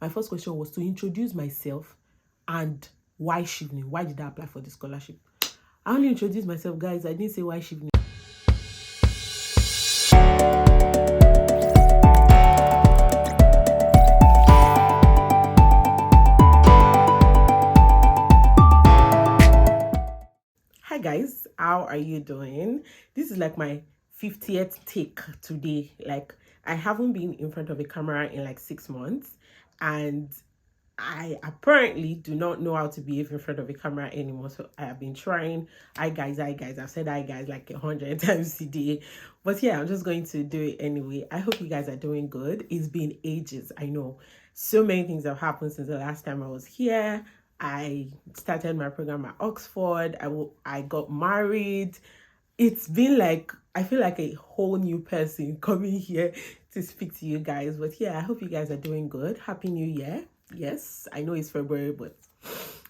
my first question was to introduce myself and why Chevening. Why did I apply for the scholarship? I only introduced myself, guys. I didn't say why Chevening. Hi guys, how are you doing? This is like my 50th take today. Like, I haven't been in front of a camera in like 6 months, and I apparently do not know how to behave in front of a camera anymore. So I have been trying. Hi guys, hi guys. I've said hi guys like 100 times a day. But yeah, I'm just going to do it anyway. I hope you guys are doing good. It's been ages, I know. So many things have happened since the last time I was here. I started my program at Oxford. I got married. It's been like, I feel like a whole new person coming here to speak to you guys. But yeah, I hope you guys are doing good. Happy New Year. Yes, I know it's February, but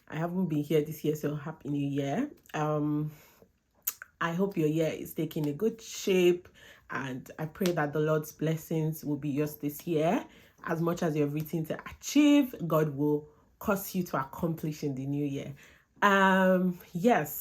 I haven't been here this year, so Happy New Year. I hope your year is taking a good shape, and I pray that the Lord's blessings will be yours this year. As much as you're written to achieve, God will cause you to accomplish in the new year. Yes,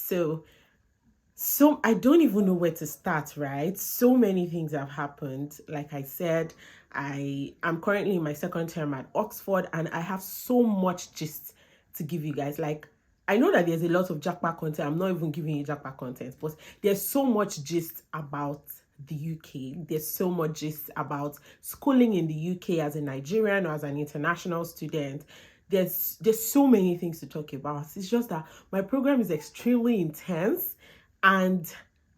so I don't even know where to start, right? So many things have happened. Like I said, I am currently in my second term at Oxford, and I have so much gist to give you guys. Like, I know that there's a lot of jackpot content. I'm not even giving you jackpot content, but there's so much gist about the UK. There's so much gist about schooling in the UK as a Nigerian or as an international student. There's so many things to talk about. It's just that my program is extremely intense, and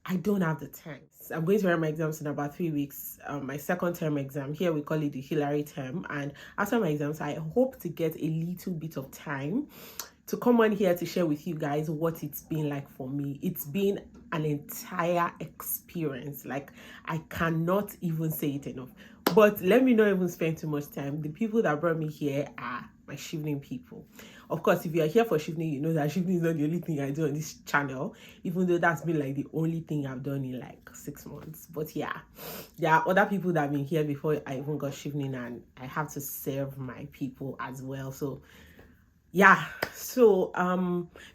I don't have the time. I'm going to write my exams in about 3 weeks. My second term exam. Here we call it the Hillary term. And after my exams, I hope to get a little bit of time to come on here to share with you guys what it's been like for me. It's been an entire experience. Like, I cannot even say it enough. But let me not even spend too much time. The people that brought me here are my Chevening people. Of course, if you are here for Chevening, you know that Chevening is not the only thing I do on this channel, even though that's been like the only thing I've done in like 6 months. But yeah, there are other people that have been here before I even got Chevening, and I have to serve my people as well. So yeah, so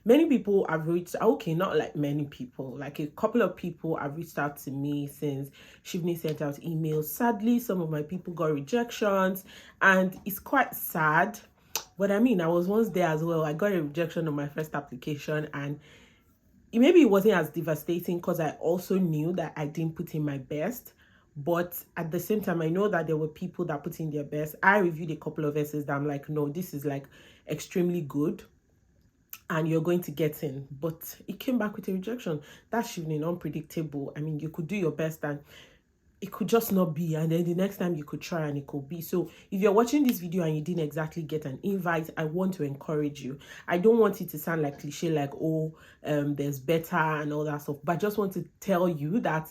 many people have reached, okay, not like many people, like a couple of people have reached out to me since Chevening sent out emails. Sadly, some of my people got rejections, and it's quite sad. But I mean, I was once there as well. I got a rejection on my first application, and maybe it wasn't as devastating because I also knew that I didn't put in my best. But at the same time, I know that there were people that put in their best. I reviewed a couple of essays that I'm like, no, this is like extremely good, and you're going to get in. But it came back with a rejection. That's Chevening, unpredictable. I mean, you could do your best and it could just not be, and then the next time you could try and it could be. So if you're watching this video and you didn't exactly get an invite, I want to encourage you. I don't want it to sound like cliche, like, oh, there's better and all that stuff, but I just want to tell you that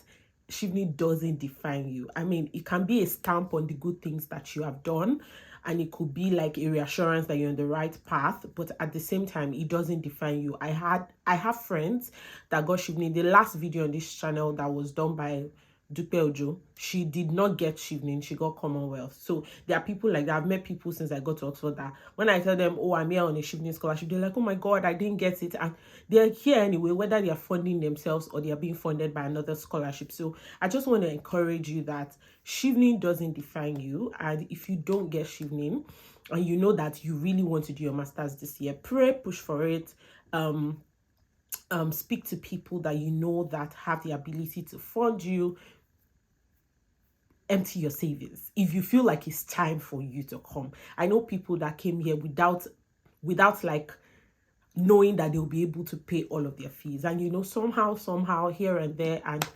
Chevening doesn't define you. I mean, it can be a stamp on the good things that you have done, and it could be like a reassurance that you're on the right path, but at the same time, it doesn't define you. I have friends that got Chevening. The last video on this channel that was done by Dupe Ojo, she did not get Chevening, she got Commonwealth. So there are people like that. I've met people since I got to Oxford that when I tell them, oh, I'm here on a Chevening scholarship, they're like, oh my God, I didn't get it. And they're here anyway, whether they are funding themselves or they are being funded by another scholarship. So I just want to encourage you that Chevening doesn't define you. And if you don't get Chevening, and you know that you really want to do your master's this year, pray, push for it. Speak to people that you know that have the ability to fund you. Empty your savings if you feel like it's time for you to come. I know people that came here without like knowing that they'll be able to pay all of their fees, and you know, somehow here and there. And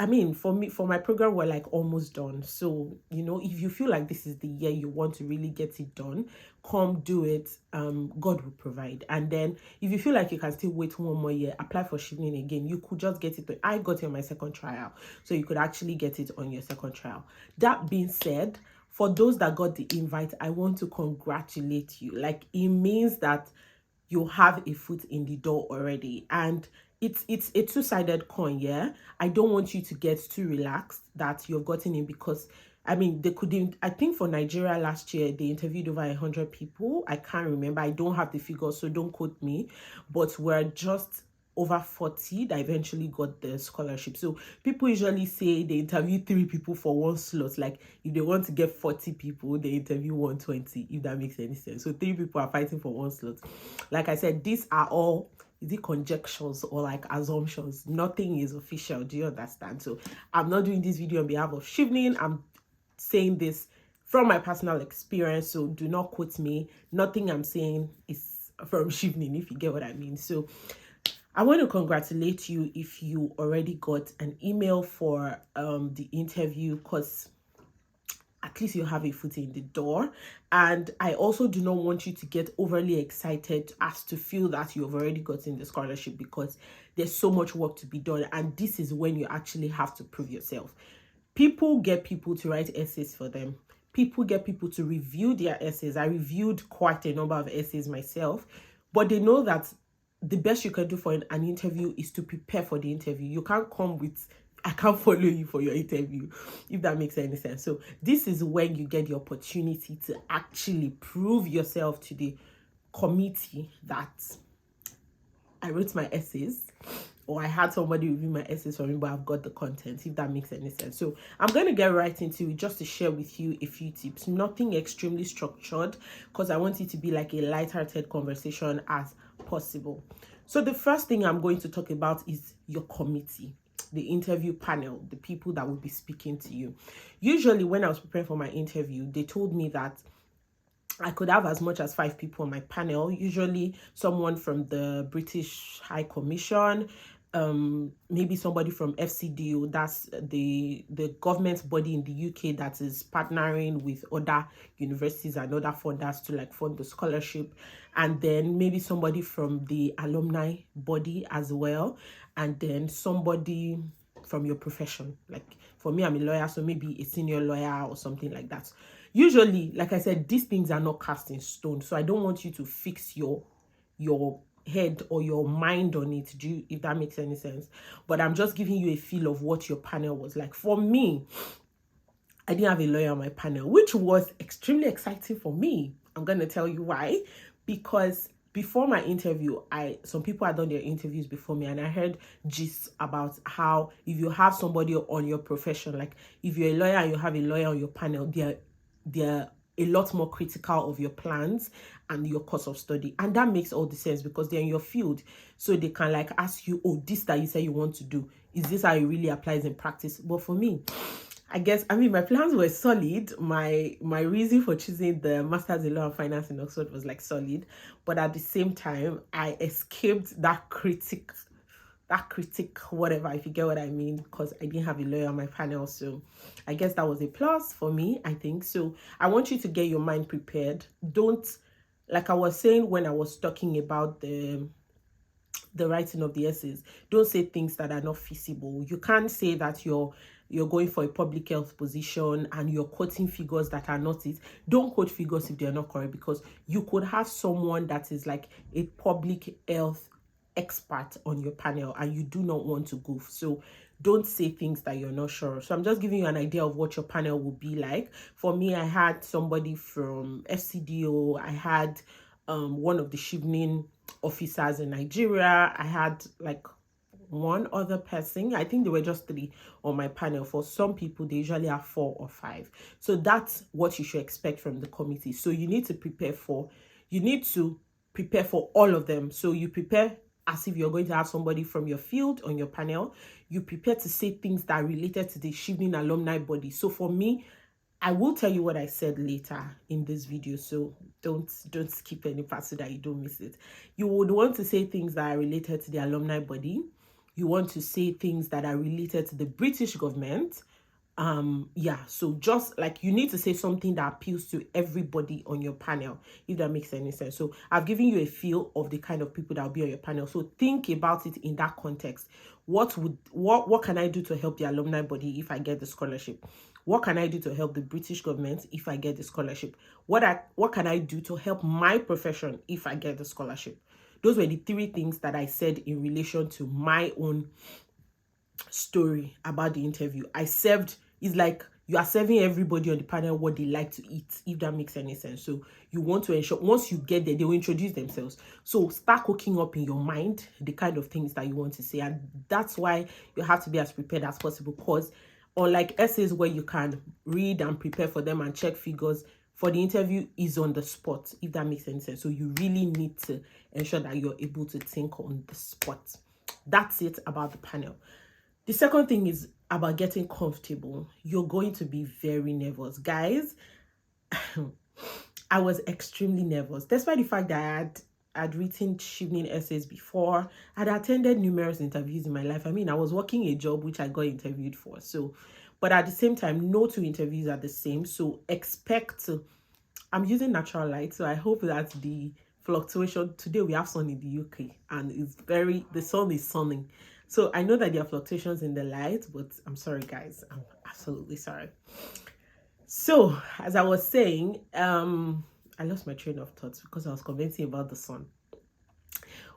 I mean, for me, for my program, we're like almost done. So, you know, if you feel like this is the year you want to really get it done, come do it. God will provide. And then if you feel like you can still wait 1 more year, apply for Chevening again. You could just get it. I got it on my second trial, so you could actually get it on your second trial. That being said, for those that got the invite, I want to congratulate you. Like, it means that you have a foot in the door already, and it's a two-sided coin. Yeah, I don't want you to get too relaxed that you've gotten in, because I mean, they couldn't. I think for Nigeria last year, they interviewed over 100 people. I can't remember. I don't have the figures, so don't quote me. But we're just over 40 that eventually got the scholarship. So people usually say they interview 3 people for one slot. Like if they want to get 40 people, they interview 120, if that makes any sense. So 3 people are fighting for one slot. Like I said, these are all, is it conjectures or like assumptions? Nothing is official. Do you understand? So I'm not doing this video on behalf of Chevening. I'm saying this from my personal experience, so do not quote me. Nothing I'm saying is from Chevening, if you get what I mean. So I want to congratulate you if you already got an email for the interview, because at least you have a foot in the door. And I also do not want you to get overly excited as to feel that you've already gotten the scholarship, because there's so much work to be done, and this is when you actually have to prove yourself. People get people to write essays for them. People get people to review their essays. I reviewed quite a number of essays myself, but they know that the best you can do for an interview is to prepare for the interview. You can't come with, I can't follow you for your interview, if that makes any sense. So this is when you get the opportunity to actually prove yourself to the committee that I wrote my essays, or I had somebody review my essays for me, but I've got the content, if that makes any sense. So I'm going to get right into it just to share with you a few tips. Nothing extremely structured, because I want it to be like a lighthearted conversation as possible. So the first thing I'm going to talk about is your committee, the interview panel, the people that will be speaking to you. Usually when I was preparing for my interview, they told me that I could have as much as 5 people on my panel, usually someone from the British High Commission, maybe somebody from FCDO, that's the government body in the UK that is partnering with other universities and other funders to like fund the scholarship, and then maybe somebody from the alumni body as well, and then somebody from your profession. Like for me, I'm a lawyer, so maybe a senior lawyer or something like that. Usually, like I said, these things are not cast in stone, so I don't want you to fix your head or your mind on it, if that makes any sense. But I'm just giving you a feel of what your panel was like. For me, I didn't have a lawyer on my panel, which was extremely exciting for me. I'm going to tell you why. Because before my interview, some people had done their interviews before me, and I heard gist about how if you have somebody on your profession, like if you're a lawyer and you have a lawyer on your panel, they're a lot more critical of your plans and your course of study. And that makes all the sense, because they're in your field. So they can like ask you, oh, this that you say you want to do, is this how it really applies in practice? But for me, I guess, I mean, my plans were solid. My reason for choosing the Masters in Law and Finance in Oxford was like solid. But at the same time, I escaped that critic, whatever, if you get what I mean, because I didn't have a lawyer on my panel. So I guess that was a plus for me, I think. So I want you to get your mind prepared. Don't, like I was saying when I was talking about the writing of the essays, don't say things that are not feasible. You can't say that you're going for a public health position and you're quoting figures that are not it. Don't quote figures if they're not correct, because you could have someone that is like a public health expert on your panel and you do not want to goof. So don't say things that you're not sure of. So I'm just giving you an idea of what your panel will be like. For me, I had somebody from FCDO. I had one of the Chevening officers in Nigeria. I had like one other person. I think there were just 3 on my panel. For some people, they usually have 4 or 5. So that's what you should expect from the committee. So you need to prepare for all of them. So you prepare as if you're going to have somebody from your field on your panel. You prepare to say things that are related to the Chevening alumni body. So for me, I will tell you what I said later in this video, so don't skip any part so that you don't miss it. You would want to say things that are related to the alumni body. You want to say things that are related to the British government. Yeah, so just like you need to say something that appeals to everybody on your panel, if that makes any sense. So I've given you a feel of the kind of people that will be on your panel. So think about it in that context. What can I do to help the alumni body if I get the scholarship? What can I do to help the British government if I get the scholarship? What can I do to help my profession if I get the scholarship? Those were the 3 things that I said in relation to my own story about the interview. It's like you are serving everybody on the panel what they like to eat, if that makes any sense. So you want to ensure once you get there, they will introduce themselves. So start cooking up in your mind the kind of things that you want to say. And that's why you have to be as prepared as possible, because unlike essays where you can read and prepare for them and check figures, for the interview is on the spot, if that makes any sense. So you really need to ensure that you're able to think on the spot. That's it about the panel. The second thing is about getting comfortable. You're going to be very nervous. Guys, I was extremely nervous, despite the fact that I'd written Chevening essays before. I'd attended numerous interviews in my life. I mean, I was working a job which I got interviewed for. So, but at the same time, no two interviews are the same. So expect, I'm using natural light. So I hope that the fluctuation, today we have sun in the UK and the sun is sunning. So I know that there are fluctuations in the light, but I'm sorry guys, I'm absolutely sorry. So as I was saying, I lost my train of thoughts because I was commenting about the sun.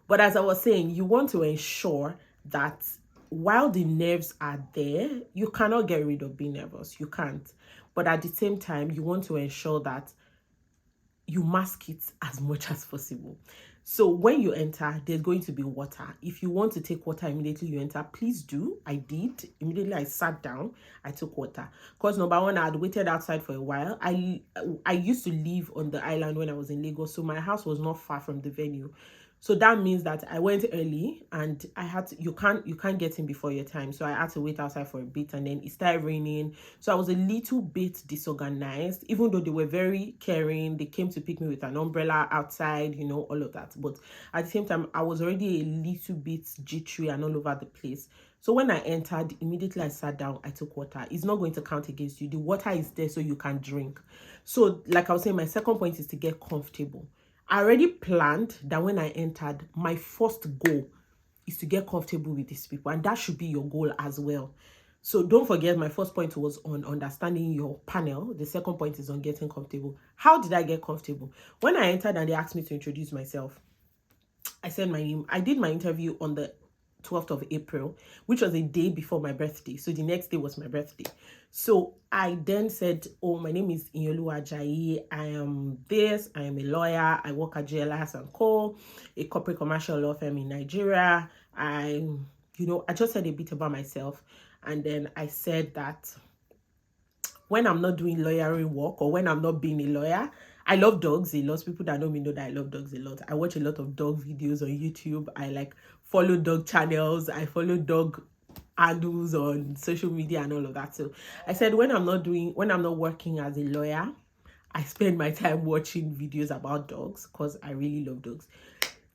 But as I was saying, you want to ensure that while the nerves are there, you cannot get rid of being nervous. You can't. But at the same time, you want to ensure that you mask it as much as possible. So when you enter, there's going to be water. If you want to take water immediately you enter, please do. I did. Immediately I sat down, I took water. Because number one, I had waited outside for a while. I used to live on the island when I was in Lagos, so my house was not far from the venue. So that means that I went early and I had to, you can't get in before your time. So I had to wait outside for a bit and then it started raining. So I was a little bit disorganized, even though they were very caring. They came to pick me with an umbrella outside, you know, all of that. But at the same time, I was already a little bit jittery and all over the place. So when I entered, immediately I sat down, I took water. It's not going to count against you. The water is there so you can drink. So like I was saying, my second point is to get comfortable. I already planned that when I entered, my first goal is to get comfortable with these people. And that should be your goal as well. So don't forget, my first point was on understanding your panel. The second point is on getting comfortable. How did I get comfortable? When I entered and they asked me to introduce myself, I said my name. I did my interview on the 12th of April, which was a day before my birthday. So the next day was my birthday. So I then said, oh, my name is Inyolu Ajayi. I am this. I am a lawyer. I work at JLS & Co., a corporate commercial law firm in Nigeria. I just said a bit about myself. And then I said that when I'm not doing lawyering work or when I'm not being a lawyer, I love dogs a lot. People that know me know that I love dogs a lot. I watch a lot of dog videos on YouTube. I like follow dog channels. I follow dog handles on social media and all of that. So I said when I'm not working as a lawyer, I spend my time watching videos about dogs because I really love dogs.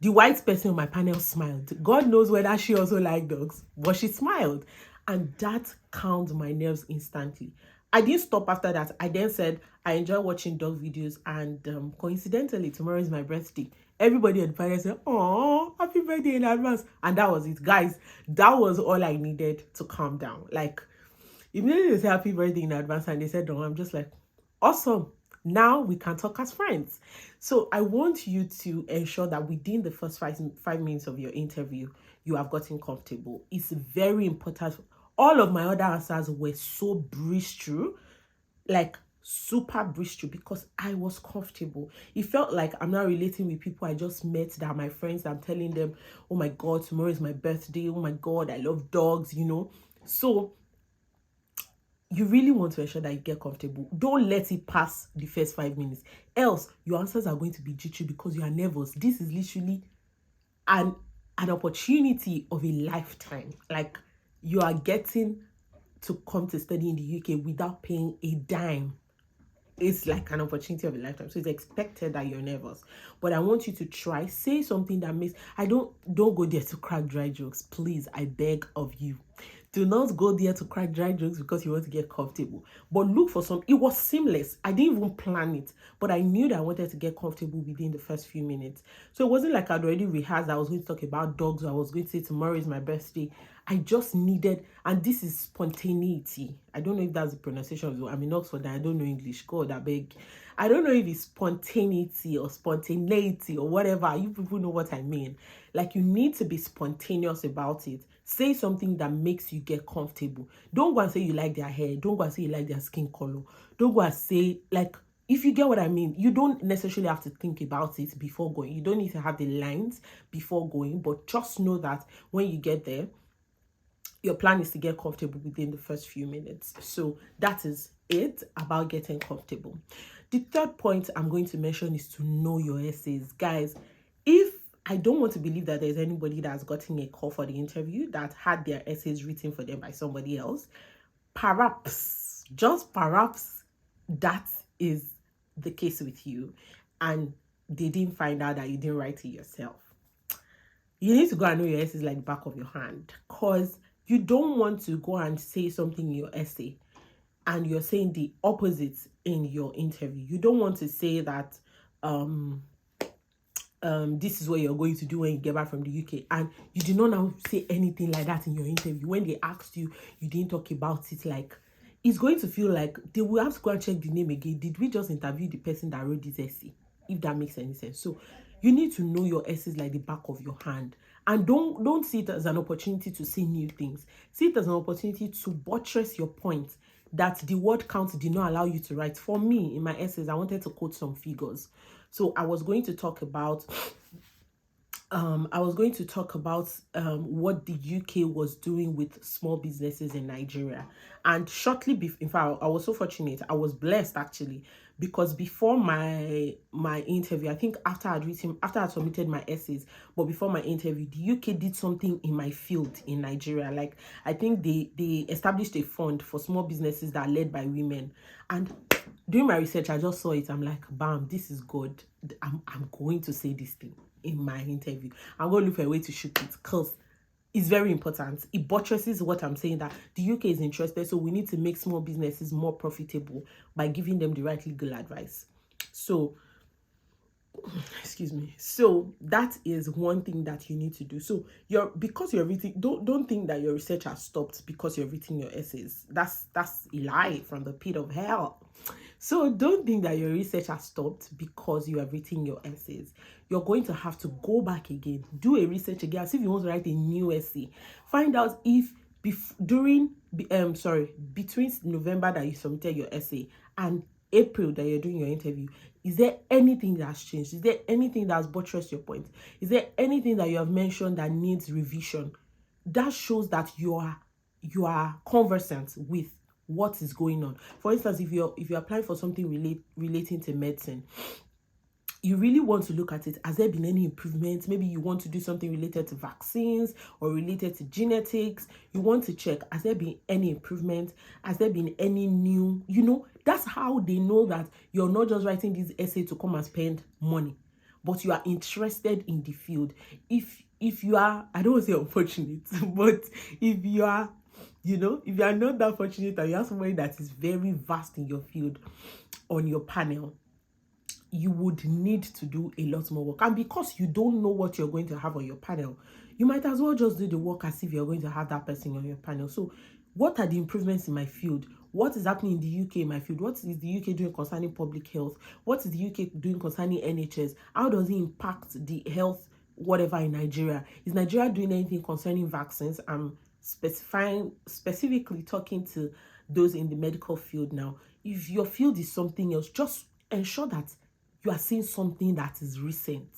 The white person on my panel smiled. God knows whether she also liked dogs, but she smiled. And that calmed my nerves instantly. I didn't stop after that. I then said, I enjoy watching dog videos and coincidentally, tomorrow is my birthday. Everybody on the panel said, oh, happy birthday in advance. And that was it. Guys, that was all I needed to calm down. Like, immediately they said happy birthday in advance and they said, no, I'm just like, awesome. Now we can talk as friends. So I want you to ensure that within the first five minutes of your interview, you have gotten comfortable. It's very important. All of my other answers were so breezed through, like super breezed through, because I was comfortable. It felt like I'm not relating with people I just met that are my friends. I'm telling them, oh my God, tomorrow is my birthday. Oh my God, I love dogs, you know. So you really want to ensure that you get comfortable. Don't let it pass the first 5 minutes. Else, your answers are going to be jittery because you are nervous. This is literally an opportunity of a lifetime. Like, you are getting to come to study in the UK without paying a dime. It's like an opportunity of a lifetime. So it's expected that you're nervous. But I want you to try. Say something that makes... Don't go there to crack dry jokes. Please, I beg of you. Do not go there to crack dry jokes because you want to get comfortable. But look for some... It was seamless. I didn't even plan it. But I knew that I wanted to get comfortable within the first few minutes. So it wasn't like I'd already rehearsed that I was going to talk about dogs or I was going to say tomorrow is my birthday. I just needed... And this is spontaneity. I don't know if that's the pronunciation. I'm in Oxford and I don't know English. God, I beg. I don't know if it's spontaneity or spontaneity or whatever. You people know what I mean. Like, you need to be spontaneous about it. Say something that makes you get comfortable. Don't go and say you like their hair. Don't go and say you like their skin color. Don't go and say, like, if you get what I mean, you don't necessarily have to think about it before going. You don't need to have the lines before going, but just know that when you get there, your plan is to get comfortable within the first few minutes. So that is it about getting comfortable. The third point I'm going to mention is to know your essays. Guys, if I don't want to believe that there's anybody that's gotten a call for the interview that had their essays written for them by somebody else, perhaps, just perhaps, that is the case with you and they didn't find out that you didn't write it yourself. You need to go and know your essays like the back of your hand, because you don't want to go and say something in your essay and you're saying the opposite in your interview. You don't want to say that this is what you're going to do when you get back from the UK, and you did not now say anything like that in your interview. When they asked you, you didn't talk about it. Like, it's going to feel like they will have to go and check the name again. Did we just interview the person that wrote this essay? If that makes any sense. So you need to know your essays like the back of your hand, and don't see it as an opportunity to say new things. See it as an opportunity to buttress your point that the word count did not allow you to write. For me, in my essays, I wanted to quote some figures. So I was going to talk about what the UK was doing with small businesses in Nigeria. And shortly before, in fact, I was so fortunate, I was blessed actually, because before my interview, I think after I submitted my essays, but before my interview, the UK did something in my field in Nigeria. Like, I think they established a fund for small businesses that are led by women. And doing my research, I just saw it. I'm like, bam, this is good. I'm going to say this thing in my interview. I'm going to look for a way to shoot it, because it's very important. It buttresses what I'm saying, that the UK is interested, so we need to make small businesses more profitable by giving them the right legal advice. So excuse me. So that is one thing that you need to do. So because you're reading, don't think that your research has stopped because you're reading your essays. That's a lie from the pit of hell. So don't think that your research has stopped because you have written your essays. You're going to have to go back again, do a research again, as if you want to write a new essay. Find out if between November that you submitted your essay and April that you're doing your interview, is there anything that's changed? Is there anything that's buttressed your point? Is there anything that you have mentioned that needs revision? That shows that you are conversant with what is going on. For instance, if you're applying for something relating to medicine, you really want to look at it. Has there been any improvements? Maybe you want to do something related to vaccines or related to genetics. You want to check, has there been any improvement? Has there been any new, that's how they know that you're not just writing this essay to come and spend money, but you are interested in the field. If you are, I don't want to say unfortunate, but if you are, if you are not that fortunate and you have somebody that is very vast in your field on your panel, you would need to do a lot more work. And because you don't know what you're going to have on your panel, you might as well just do the work as if you're going to have that person on your panel. So what are the improvements in my field? What is happening in the UK in my field? What is the UK doing concerning public health? What is the UK doing concerning NHS? How does it impact the health, whatever, in Nigeria? Is Nigeria doing anything concerning vaccines? I'm specifically talking to those in the medical field now. If your field is something else, just ensure that you are seeing something that is recent.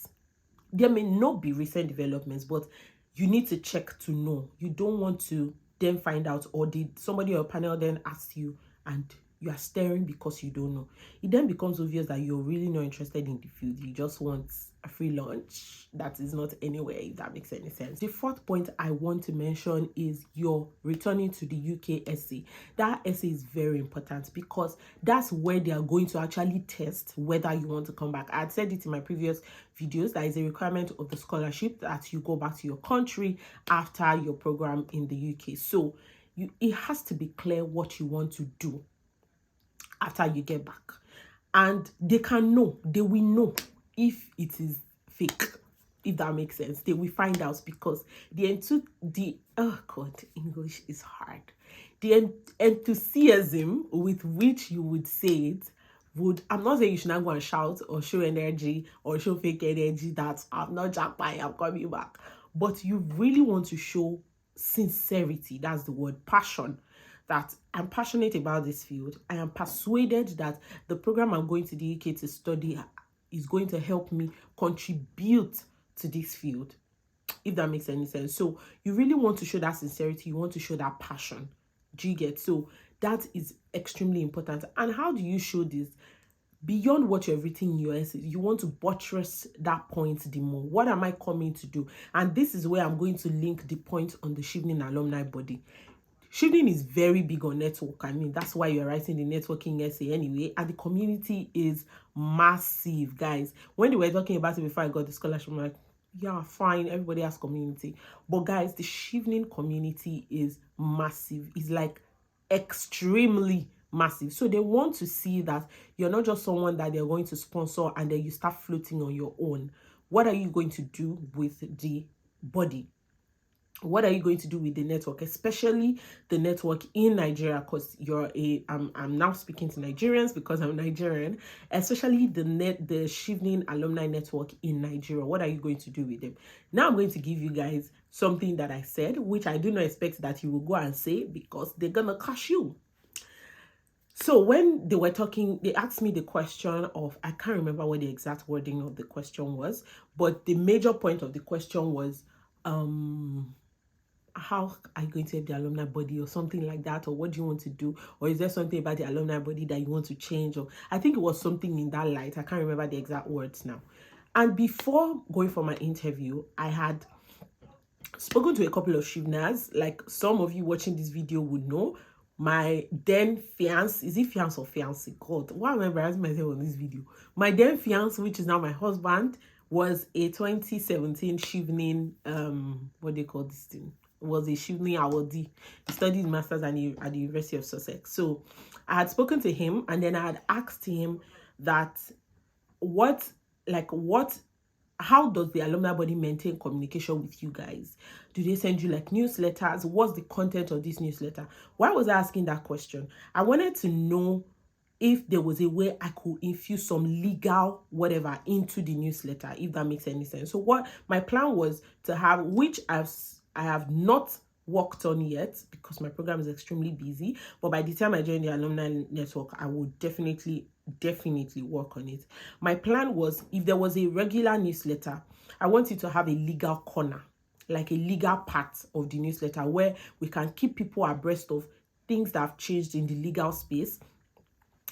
There may not be recent developments, but you need to check to know. You don't want to then find out, or did somebody on your panel then ask you and you are staring because you don't know. It then becomes obvious that you're really not interested in the field. You just want a free lunch that is not anywhere, if that makes any sense. The fourth point I want to mention is your returning to the UK essay. That essay is very important because that's where they are going to actually test whether you want to come back. I had said it in my previous videos, that is a requirement of the scholarship that you go back to your country after your program in the UK. So it has to be clear what you want to do after you get back, and they will know if it is fake, if that makes sense. They will find out, because English is hard. The enthusiasm with which you would say it would, I'm not saying you should not go and shout or show energy or show fake energy that I'm not jackpot, I'm coming back, but you really want to show sincerity. That's the word, passion. That I'm passionate about this field. I am persuaded that the program I'm going to the UK to study is going to help me contribute to this field, if that makes any sense. So you really want to show that sincerity, you want to show that passion. Do you get? So that is extremely important. And how do you show this? Beyond what you've written in your essay, you want to buttress that point the more. What am I coming to do? And this is where I'm going to link the point on the Chevening alumni body. Chevening is very big on network. I mean, that's why you're writing the networking essay anyway. And the community is massive, guys. When they were talking about it before I got the scholarship, I'm like, yeah, fine, everybody has community. But guys, the Chevening community is massive. It's like extremely massive. So they want to see that you're not just someone that they're going to sponsor and then you start floating on your own. What are you going to do with the body? What are you going to do with the network, especially the network in Nigeria? Because I'm now speaking to Nigerians because I'm Nigerian, especially the Chevening alumni network in Nigeria. What are you going to do with them? Now I'm going to give you guys something that I said, which I do not expect that you will go and say because they're gonna cash you. So when they were talking, they asked me the question of, I can't remember what the exact wording of the question was, but the major point of the question was, how are you going to help the alumni body or something like that, or what do you want to do, or is there something about the alumni body that you want to change? Or I think it was something in that light. I can't remember the exact words now. And before going for my interview, I had spoken to a couple of Cheveners. Like some of you watching this video would know, my then fiance, is it fiance or fiance? God, why am I embarrassing myself on this video? My then fiance, which is now my husband, was a 2017 Chevening, what do you call this thing? Was a Chevening awardee. He studied masters at the University of Sussex. So I had spoken to him, and then I had asked him that how does the alumni body maintain communication with you guys? Do they send you like newsletters? What's the content of this newsletter? Why was I asking that question? I wanted to know if there was a way I could infuse some legal whatever into the newsletter, if that makes any sense. So what my plan was to have, which I have not worked on yet because my program is extremely busy, but by the time I join the alumni network, I will definitely work on it. My plan was, if there was a regular newsletter, I want it to have a legal corner, like a legal part of the newsletter where we can keep people abreast of things that have changed in the legal space,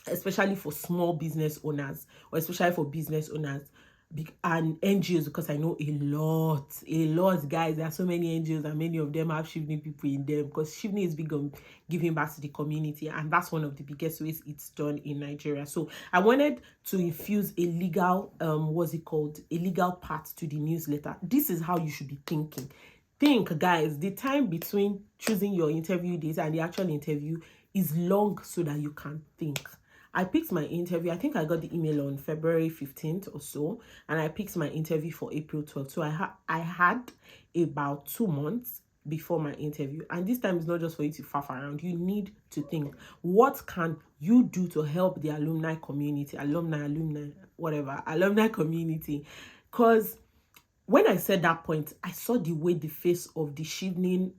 especially for small business owners, or especially for business owners and NGOs, because I know a lot, guys. There are so many NGOs and many of them have Chevening people in them, because Chevening is big on giving back to the community, and that's one of the biggest ways it's done in Nigeria. So I wanted to infuse a legal, a legal part to the newsletter. This is how you should be thinking. Think, guys, the time between choosing your interview date and the actual interview is long so that you can think. I picked my interview. I think I got the email on February 15th or so, and I picked my interview for April 12th. So I had about 2 months before my interview, and this time is not just for you to faff around. You need to think, what can you do to help the alumni community, alumni community? Because when I said that point, I saw the way the face of the Chevening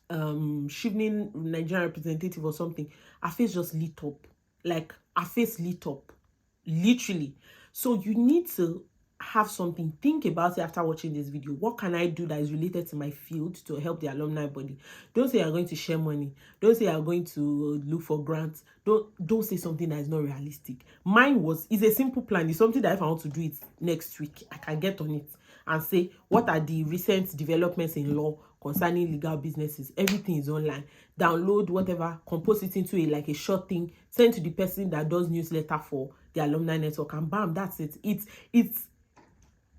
Nigerian representative or something, her face just lit up. Like, her face lit up, literally. So you need to have something. Think about it after watching this video. What can I do that is related to my field to help the alumni body? Don't say you're going to share money. Don't say you're going to look for grants. Don't say something that is not realistic. Mine is a simple plan. It's something that if I want to do it next week, I can get on it and say, what are the recent developments in law concerning legal businesses? Everything is online. Download whatever, compose it into a short thing, send to the person that does newsletter for the alumni network, and bam, that's it.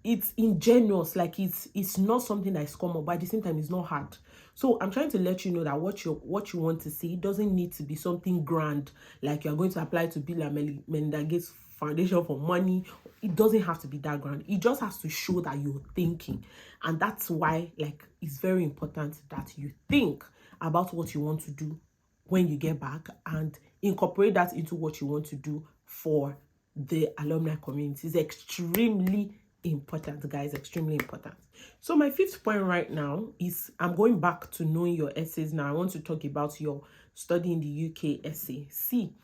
It's ingenious. Like, it's not something that is common, but at the same time it's not hard. So I'm trying to let you know that what you want to see doesn't need to be something grand, like you're going to apply to Bill and Melinda Gates Foundation for money. It doesn't have to be that grand. It just has to show that you're thinking. And that's why, like, it's very important that you think about what you want to do when you get back and incorporate that into what you want to do for the alumni community. It's extremely important, guys, extremely important. So my fifth point right now is I'm going back to knowing your essays now. I want to talk about your study in the UK essay. See,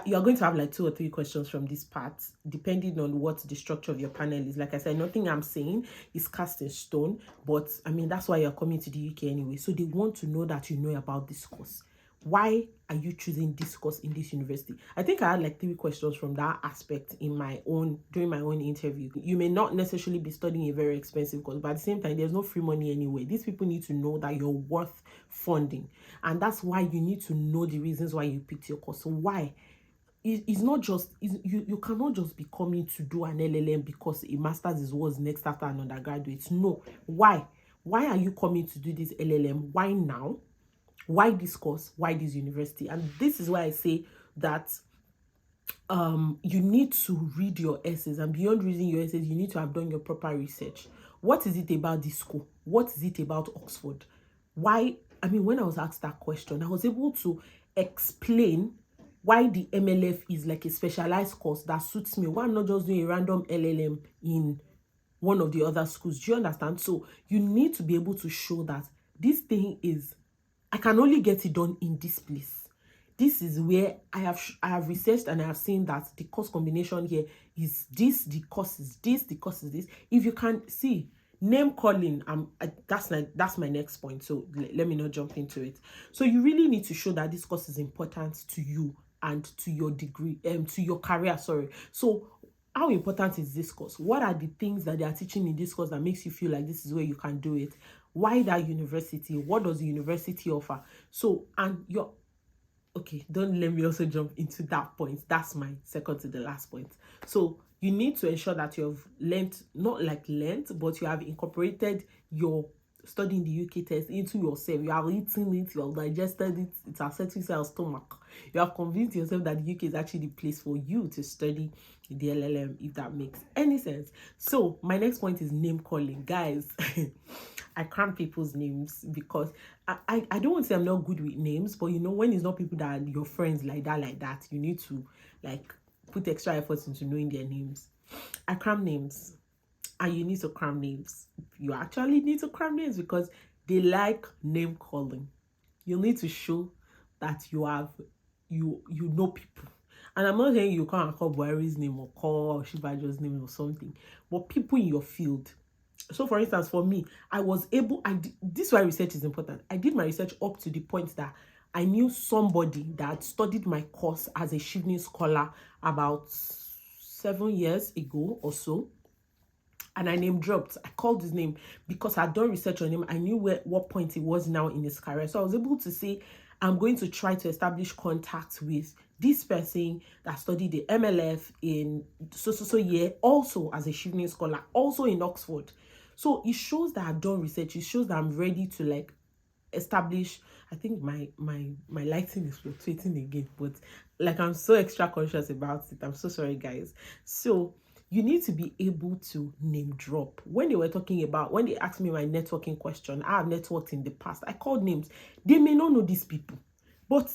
you're going to have like 2 or 3 questions from this part, depending on what the structure of your panel is. Like I said, nothing I'm saying is cast in stone, but I mean, that's why you're coming to the UK anyway. So they want to know that you know about this course. Why are you choosing this course in this university? I think I had like 3 questions from that aspect in my own, during my own interview. You may not necessarily be studying a very expensive course, but at the same time, there's no free money anyway. These people need to know that you're worth funding. And that's why you need to know the reasons why you picked your course. So why? It's not just, you cannot just be coming to do an LLM because a master's is what's next after an undergraduate. No. Why are you coming to do this LLM? Why now? Why this course? Why this university? And this is why I say that you need to read your essays, and beyond reading your essays, you need to have done your proper research. What is it about this school? What is it about Oxford? Why? I mean, when I was asked that question, I was able to explain why the MLF is like a specialized course that suits me. Why I'm not just doing a random LLM in one of the other schools. Do you understand? So you need to be able to show that this thing is, I can only get it done in this place. This is where I have researched and I have seen that the course combination here is this, the course is this, the course is this. If you can see, name calling, that's my next point. So let me not jump into it. So you really need to show that this course is important to you and to your degree, to your career, sorry. So how important is this course? What are the things that they are teaching in this course that makes you feel like this is where you can do it? Why that university? What does the university offer? So, and you're okay, don't let me also jump into that point. That's my second to the last point. So you need to ensure that you have learned, but you have incorporated your studying the UK test into yourself. You have eaten it, you have digested it, it has set into your stomach. You have convinced yourself that the UK is actually the place for you to study the LLM, if that makes any sense. So my next point is name calling. Guys, I cram people's names because I don't want to say I'm not good with names, but you know, when it's not people that are your friends like that, you need to like put extra efforts into knowing their names. I cram names. And you need to cram names. You actually need to cram names because they like name calling. You need to show that you know people. And I'm not saying you can't call Buhari's name or call Shibajo's name or something, but people in your field. So for instance, for me, this is why research is important. I did my research up to the point that I knew somebody that studied my course as a Chevening scholar about 7 years ago or so. And I name dropped. I called his name because I'd done research on him. I knew what point he was now in his career. So I was able to say, I'm going to try to establish contact with this person that studied the MLF in so year, also as a Chevening scholar, also in Oxford. So it shows that I've done research. It shows that I'm ready to like establish. I think my lighting is fluctuating again, but like I'm so extra conscious about it. I'm so sorry, guys. So you need to be able to name drop. When they asked me my networking question, I have networked in the past. I called names. They may not know these people, but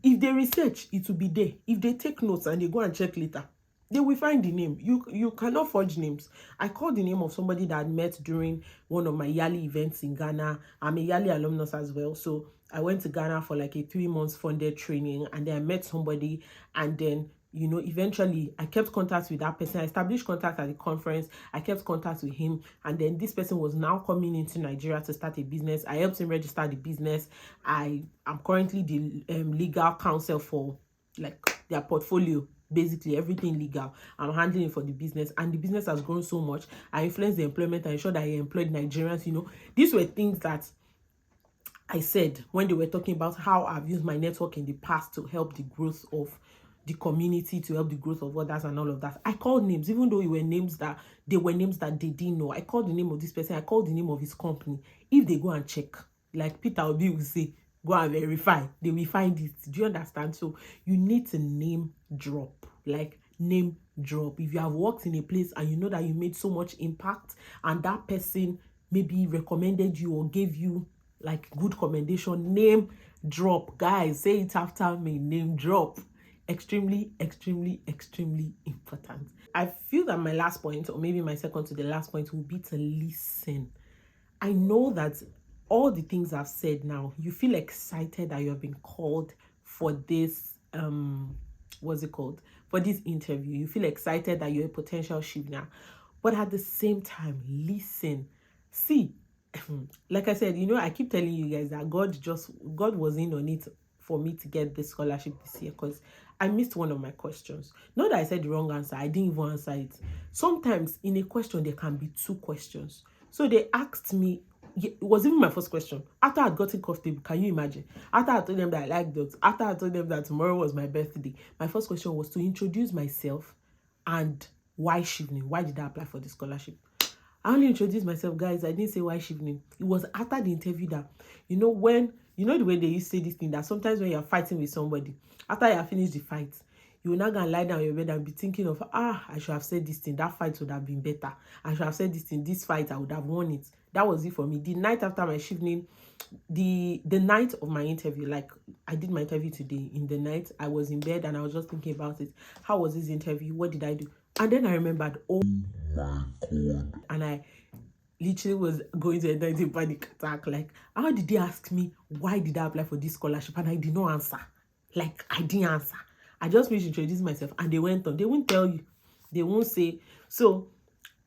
if they research, it will be there. If they take notes and they go and check later, they will find the name. You cannot forge names. I called the name of somebody that I met during one of my yearly events in Ghana. I'm a yearly alumnus as well. So I went to Ghana for like a 3 months funded training, and then I met somebody, and then you know, eventually I kept contact with that person. I established contact at the conference. I kept contact with him. And then this person was now coming into Nigeria to start a business. I helped him register the business. I am currently the legal counsel for like their portfolio. Basically everything legal. I'm handling it for the business. And the business has grown so much. I influenced the employment. I ensured that I employed Nigerians. You know, these were things that I said when they were talking about how I've used my network in the past to help the growth of the community, to help the growth of others and all of that. I called names, even though they were names that they didn't know. I called the name of this person. I called the name of his company. If they go and check, like Peter Obi will say, go and verify, they will find it. Do you understand? So you need to name drop, like name drop. If you have worked in a place and you know that you made so much impact and that person maybe recommended you or gave you like good commendation, name drop. Guys, say it after me, name drop. Extremely, extremely, extremely important. I feel that my last point, or maybe my second to the last point, will be to listen. I know that all the things I've said now, you feel excited that you have been called for this what's it called, for this interview. You feel excited that you're a potential Chevening, but at the same time, listen. See, like I said, I keep telling you guys that God was in on it for me to get this scholarship this year, because I missed one of my questions. Not that I said the wrong answer, I didn't even answer it. Sometimes in a question there can be two questions. So they asked me, it was even my first question. After I'd gotten comfortable, can you imagine? After I told them that I liked dogs, after I told them that tomorrow was my birthday, my first question was to introduce myself and why Chevening? Why did I apply for the scholarship? I only introduced myself, guys. I didn't say why Chevening. It was after the interview that, when, the way they used to say this thing, that sometimes when you're fighting with somebody, after you have finished the fight, you will not gonna lie down on your bed and be thinking of, I should have said this thing, that fight would have been better. I should have said this thing, this fight, I would have won it. That was it for me. The night after my Chevening, the night of my interview, like I did my interview today, in the night, I was in bed and I was just thinking about it. How was this interview? What did I do? And then I remembered, oh my God. And I literally was going to enter into a panic attack. Like, how did they ask me, why did I apply for this scholarship? And I did not answer. Like, I didn't answer. I just finished introducing myself and they went on. They won't tell you. They won't say. So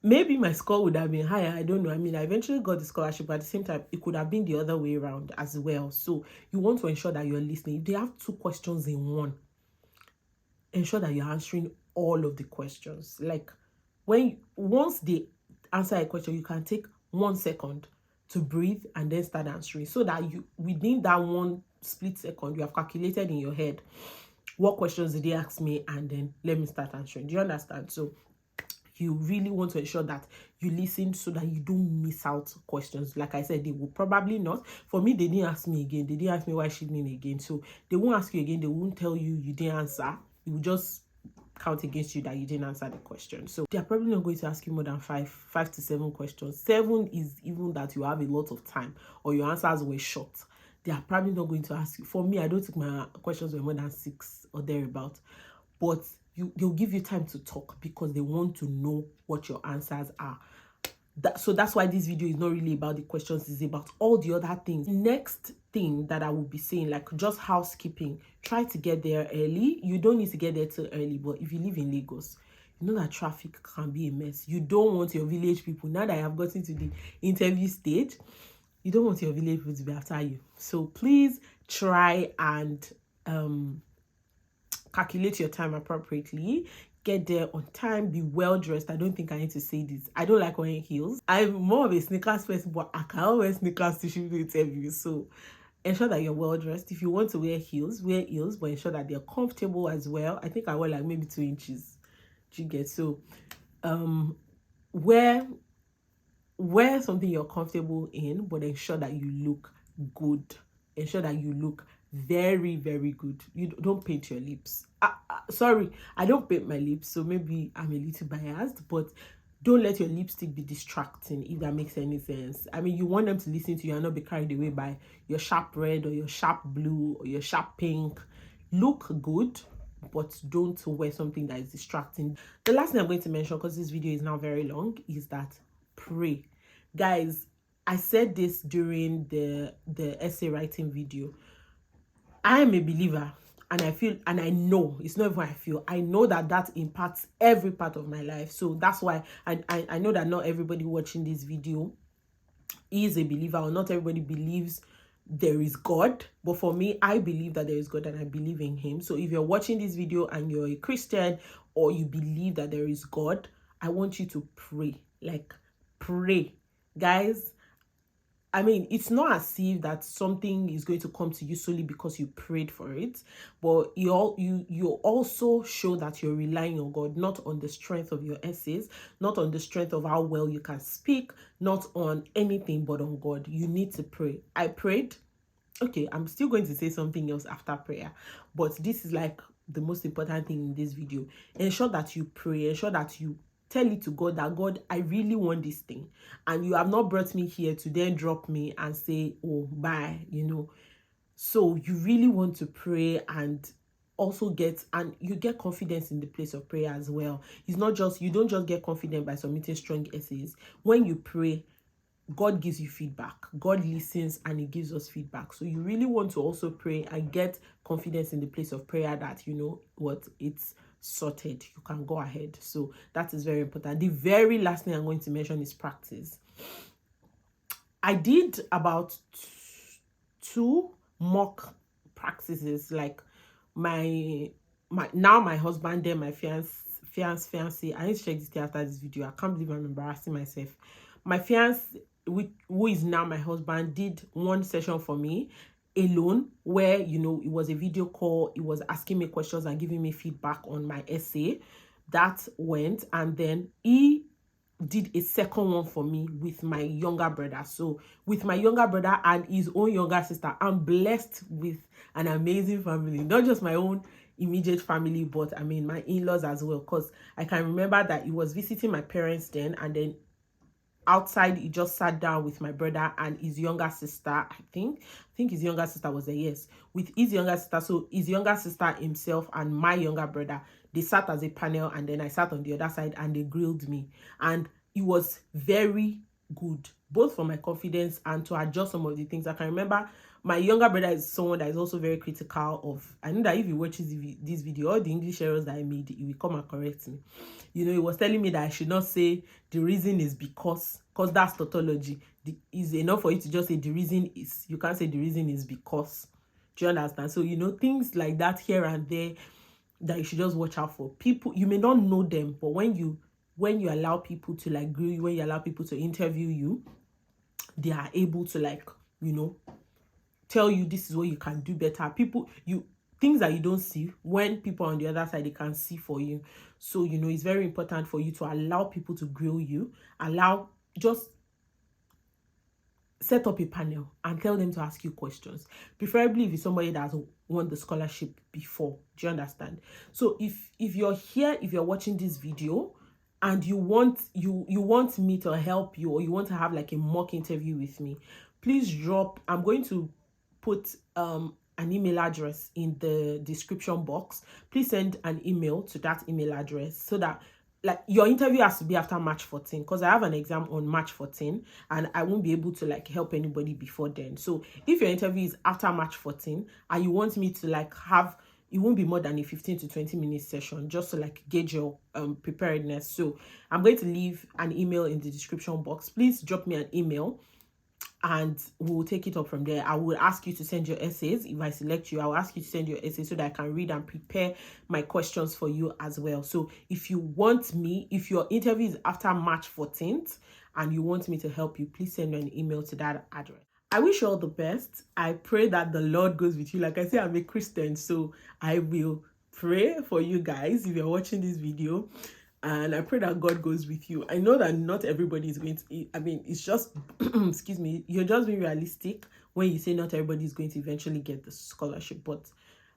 maybe my score would have been higher. I don't know. I mean, I eventually got the scholarship, but at the same time, it could have been the other way around as well. So you want to ensure that you're listening. If they have two questions in one, ensure that you're answering all of the questions. Like, once they answer a question, you can take 1 second to breathe and then start answering, so that you, within that 1 split second, you have calculated in your head what questions did they ask me, and then let me start answering. Do you understand? So you really want to ensure that you listen so that you don't miss out questions. Like I said, they will probably not. For me, they didn't ask me again. They didn't ask me why Chevening again. So they won't ask you again. They won't tell you didn't answer. It will just count against you that you didn't answer the question. So they're probably not going to ask you more than 5 to 7 questions. 7 is even that you have a lot of time or your answers were short. They are probably not going to ask you. For me, I don't think my questions were more than 6 or thereabout. But they'll give you time to talk because they want to know what your answers are. So that's why this video is not really about the questions, it's about all the other things. Next thing that I will be saying, like just housekeeping, try to get there early. You don't need to get there too early, but if you live in Lagos, you know that traffic can be a mess. You don't want your village people, now that I have gotten to the interview stage, you don't want your village people to be after you. So please try and calculate your time appropriately. Get there on time, be well dressed. I don't think I need to say this. I don't like wearing heels. I'm more of a sneakers person, but I can't wear sneakers to shoot the interview. So ensure that you're well dressed. If you want to wear heels, but ensure that they're comfortable as well. I think I wear like maybe 2 inches. Do you get? So wear something you're comfortable in, but ensure that you look good. Ensure that you look very, very good. You don't paint your lips. Sorry, I don't paint my lips, so maybe I'm a little biased, but don't let your lipstick be distracting, if that makes any sense. I mean, you want them to listen to you and not be carried away by your sharp red or your sharp blue or your sharp pink. Look good, but don't wear something that is distracting. The last thing I'm going to mention, because this video is now very long, is that pray. Guys, I said this during the essay writing video. I am a believer, and I feel, and I know, it's not even I feel, I know that impacts every part of my life. So that's why I know that not everybody watching this video is a believer, or not everybody believes there is God. But for me, I believe that there is God and I believe in him. So if you're watching this video and you're a Christian or you believe that there is God, I want you to pray. Like, pray. Guys, I mean, it's not as if that something is going to come to you solely because you prayed for it, but you also show that you're relying on God, not on the strength of your essays, not on the strength of how well you can speak, not on anything but on God. You need to pray. I prayed. Okay, I'm still going to say something else after prayer, but this is like the most important thing in this video. Ensure that you pray. Ensure that you tell it to God that, God, I really want this thing. And you have not brought me here to then drop me and say, oh, bye, So you really want to pray and also get, and you get confidence in the place of prayer as well. It's not just, you don't just get confident by submitting strong essays. When you pray, God gives you feedback. God listens and he gives us feedback. So you really want to also pray and get confidence in the place of prayer that, you know what, it's sorted. You can go ahead. So that is very important. The very last thing I'm going to mention is practice. I did about 2 mock practices, like my husband, then my fiance. I need to check this day after this video. I can't believe I'm embarrassing myself. My fiance, who is now my husband, did one session for me alone, where, you know, it was a video call. It was asking me questions and giving me feedback on my essay. That went, and then he did a second one for me with my younger brother. So with my younger brother and his own younger sister, I'm blessed with an amazing family. Not just my own immediate family, but I mean my in-laws as well, because I can remember that he was visiting my parents then, and then outside he just sat down with my brother and his younger sister. I think his younger sister was there, yes, with his younger sister. So his younger sister, himself, and my younger brother, they sat as a panel, and then I sat on the other side and they grilled me, and it was very good, both for my confidence and to adjust some of the things. I can remember my younger brother is someone that is also very critical of, I know that if he watches this video, all the English errors that I made, he will come and correct me. You know, he was telling me that I should not say the reason is because that's tautology. Is enough for you to just say the reason is. You can't say the reason is because. Do you understand? So, you know, things like that here and there that you should just watch out for. People, you may not know them, but when you allow people to like grill you, when you allow people to interview you, they are able to, like, you know, tell you this is what you can do better. Things that you don't see, when people on the other side, they can see for you. So, you know, it's very important for you to allow people to grill you. Just set up a panel and tell them to ask you questions. Preferably if it's somebody that has won the scholarship before. Do you understand? So if you're here, if you're watching this video and you want me to help you, or you want to have like a mock interview with me, please I'm going to put an email address in the description box. Please send an email to that email address, so that, like, your interview has to be after March 14, because I have an exam on March 14 and I won't be able to like help anybody before then. So if your interview is after March 14 and you want me to like have, it won't be more than a 15 to 20 minute session, just to like gauge your preparedness. So I'm going to leave an email in the description box. Please drop me an email and we'll take it up from there. I will ask you to send your essays. If I select you, I will ask you to send your essays so that I can read and prepare my questions for you as well. So if your interview is after March 14th and you want me to help you, please send me an email to that address. I wish you all the best. I pray that the Lord goes with you. Like I say, I'm a Christian, so I will pray for you guys if you're watching this video. And I pray that God goes with you. I know that not everybody is going to, I mean, it's just, excuse me, you're just being realistic when you say not everybody is going to eventually get the scholarship. But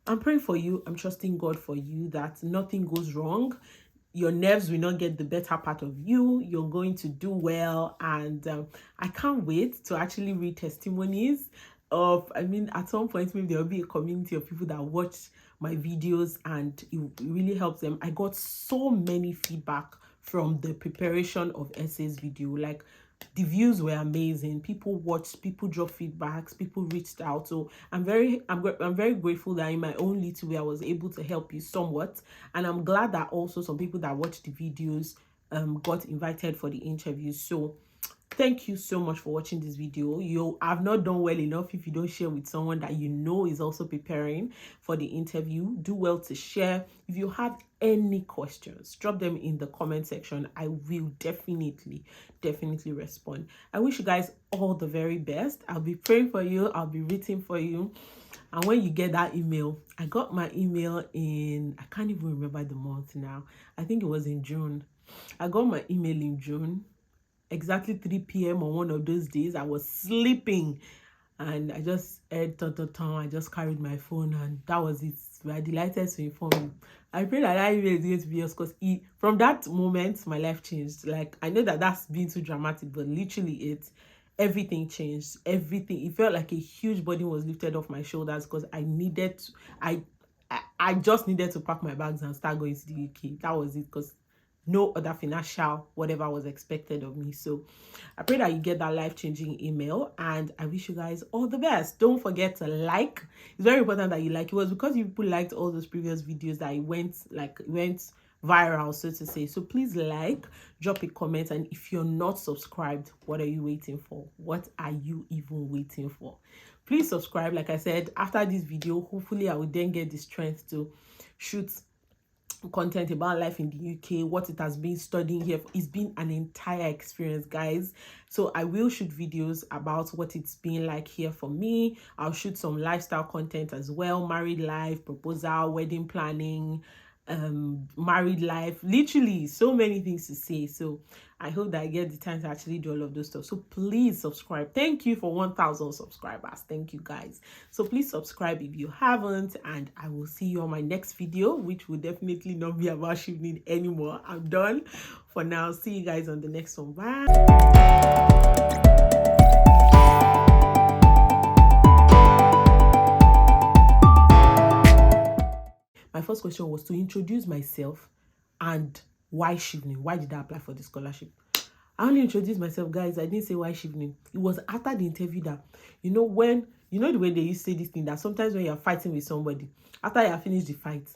I'm praying for you. I'm trusting God for you that nothing goes wrong. Your nerves will not get the better part of you. You're going to do well. And I can't wait to actually read testimonies of, I mean, at some point, maybe there'll be a community of people that watch my videos and it really helps them. I got so many feedback from the preparation of essays video. Like, the views were amazing. People watched, people dropped feedbacks, people reached out. So I'm very grateful that in my own little way I was able to help you somewhat. And I'm glad that also some people that watched the videos got invited for the interviews. So thank you so much for watching this video. You have not done well enough if you don't share with someone that you know is also preparing for the interview. Do well to share. If you have any questions, drop them in the comment section. I will definitely respond. I wish you guys all the very best. I'll be praying for you. I'll be rooting for you. And when you get that email, I got my email in, I can't even remember the month now. I think it was in June. I got my email in June. Exactly 3 p.m. on one of those days. I was sleeping and I just heard I just carried my phone and that was it. We are delighted to inform you. I pray that email is going to be yours, because from that moment my life changed. Like, I know that that's been too dramatic, but literally everything changed. Everything. It felt like a huge burden was lifted off my shoulders, because I I just needed to pack my bags and start going to the UK. That was it, because no other financial whatever was expected of me. So I pray that you get that life-changing email, and I wish you guys all the best. Don't forget to like. It's very important that you like. It was because you people liked all those previous videos that it went viral, so to say. So please like, drop a comment, and if you're not subscribed, what are you waiting for? What are you even waiting for? Please subscribe. Like I said, after this video, hopefully I will then get the strength to shoot content about life in the UK, what it has been studying here. It's been an entire experience, guys. So I will shoot videos about what it's been like here for me. I'll shoot some lifestyle content as well, married life, proposal, wedding planning, married life, literally so many things to say. So I hope that I get the time to actually do all of those stuff. So please subscribe. Thank you for 1,000 subscribers. Thank you, guys. So please subscribe if you haven't, and I will see you on my next video, which will definitely not be about Chevening anymore. I'm done for now. See you guys on the next one. Bye. My first question was to introduce myself and why Chevening. Why did I apply for the scholarship? I only introduced myself, guys. I didn't say why Chevening. It was after the interview that, when, the way they used to say this thing, that sometimes when you're fighting with somebody, after you have finished the fight,